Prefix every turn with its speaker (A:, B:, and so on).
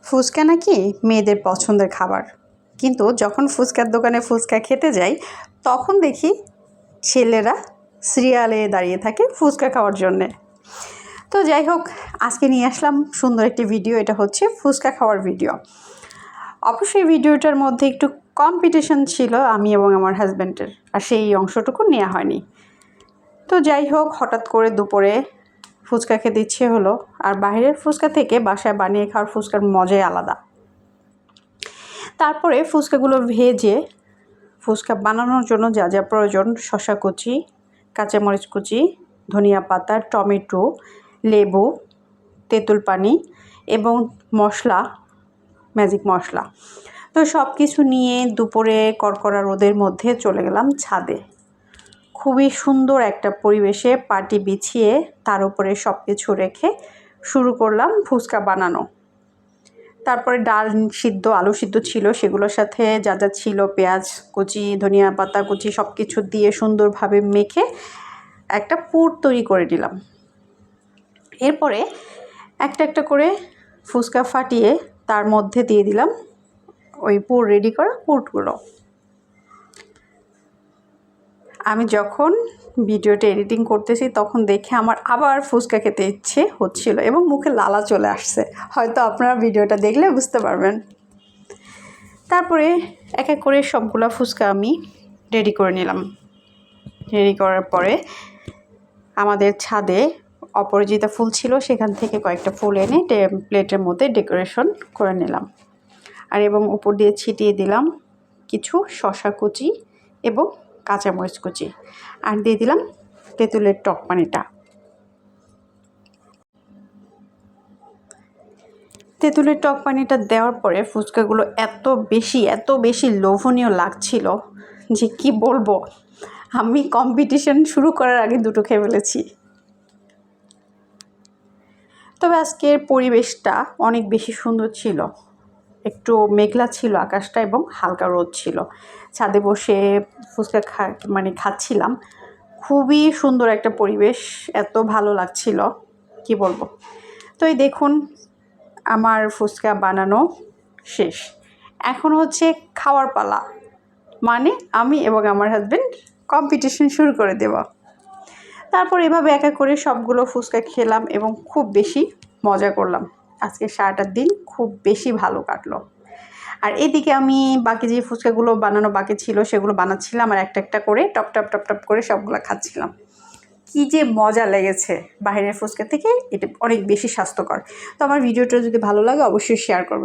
A: ফুচকা নাকি মেয়েদের পছন্দের খাবার, কিন্তু যখন ফুচকার দোকানে ফুচকা খেতে যাই তখন দেখি ছেলেরা সিরিয়ালে দাঁড়িয়ে থাকে ফুচকা খাওয়ার জন্যে। তো যাই হোক, আজকে নিয়ে আসলাম সুন্দর একটি ভিডিও। এটা হচ্ছে ফুচকা খাওয়ার ভিডিও। অবশ্যই ভিডিওটার মধ্যে একটু কম্পিটিশন ছিল আমি এবং আমার হাজব্যান্ডের, আর সেই অংশটুকু নেওয়া হয়নি। তো যাই হোক, হঠাৎ করে দুপুরে ফুচকা খেতে ইচ্ছে হলো, আর বাইরের ফুচকা থেকে বাসায় বানিয়ে খাওয়ার ফুচকার মজাই আলাদা। তারপরে ফুচকাগুলো ভেজে ফুচকা বানানোর জন্য যা যা প্রয়োজন: শসা কুচি, কাঁচামরিচ কুচি, ধনিয়া পাতা, টমেটো, লেবু, তেঁতুল পানি এবং মশলা, ম্যাজিক মশলা। তো সব কিছু নিয়ে দুপুরে কড়কড়া রোদের মধ্যে চলে গেলাম ছাদে। খুবই সুন্দর একটা পরিবেশে পাটি বিছিয়ে তার উপরে সব কিছু রেখে শুরু করলাম ফুচকা বানানো। তারপরে ডাল সিদ্ধ, আলু সিদ্ধ ছিল, সেগুলোর সাথে যা যা ছিল পেঁয়াজ কুচি, ধনিয়া পাতা কুচি সব কিছু দিয়ে সুন্দরভাবে মেখে একটা পুর তৈরি করে নিলাম। এরপরে একটা একটা করে ফুচকা ফাটিয়ে তার মধ্যে দিয়ে দিলাম ওই পুর রেডি করা পুরগুলো। আমি যখন ভিডিওটা এডিটিং করতেছি তখন দেখে আমার আবার ফুচকা খেতে ইচ্ছে হচ্ছিল এবং মুখে লালা চলে আসছে। হয়তো আপনারা ভিডিওটা দেখলে বুঝতে পারবেন। তারপরে এক এক করে সবগুলা ফুচকা আমি রেডি করে নিলাম। রেডি করার পরে আমাদের ছাদে অপরাজিতা ফুল ছিল, সেখান থেকে কয়েকটা ফুল এনে প্লেটের মধ্যে ডেকোরেশন করে নিলাম। আর এবং উপর দিয়ে ছিটিয়ে দিলাম কিছু শসা কুচি এবং কাঁচামরিচ কুচি, আর দিয়ে দিলাম তেঁতুলের টক পানিটা। তেঁতুলের টক পানিটা দেওয়ার পরে ফুচকাগুলো এত বেশি লোভনীয় লাগছিল যে কি বলবো। আমি কম্পিটিশন শুরু করার আগে দুটো খেয়ে ফেলেছি। তবে আজকের পরিবেশটা অনেক বেশি সুন্দর ছিল। একটু মেঘলা ছিল আকাশটা এবং হালকা রোদ ছিল। ছাদে বসে ফুচকা খাচ্ছিলাম। খুবই সুন্দর একটা পরিবেশ, এত ভালো লাগছিল কি বলবো। তো এই দেখুন, আমার ফুচকা বানানো শেষ। এখন হচ্ছে খাওয়ার পালা, মানে আমি এবং আমার হাজব্যান্ড কম্পিটিশন শুরু করে দেব। তারপর এভাবে এক এক করে সবগুলো ফুচকা খেলাম এবং খুব বেশি মজা করলাম। আজকে সারাটা দিন খুব বেশি ভালো কাটলো। আর এদিকে আমি বাকি যে ফুচকাগুলো বানানো বাকি ছিল সেগুলো বানাচ্ছিলাম, আর একটা একটা করে টপ টপ টপ টপ করে সবগুলো খাচ্ছিলাম। কী যে মজা লেগেছে! বাইরের ফুচকা থেকে এটা অনেক বেশি স্বাস্থ্যকর। তো আমার ভিডিওটা যদি ভালো লাগে অবশ্যই শেয়ার করবেন।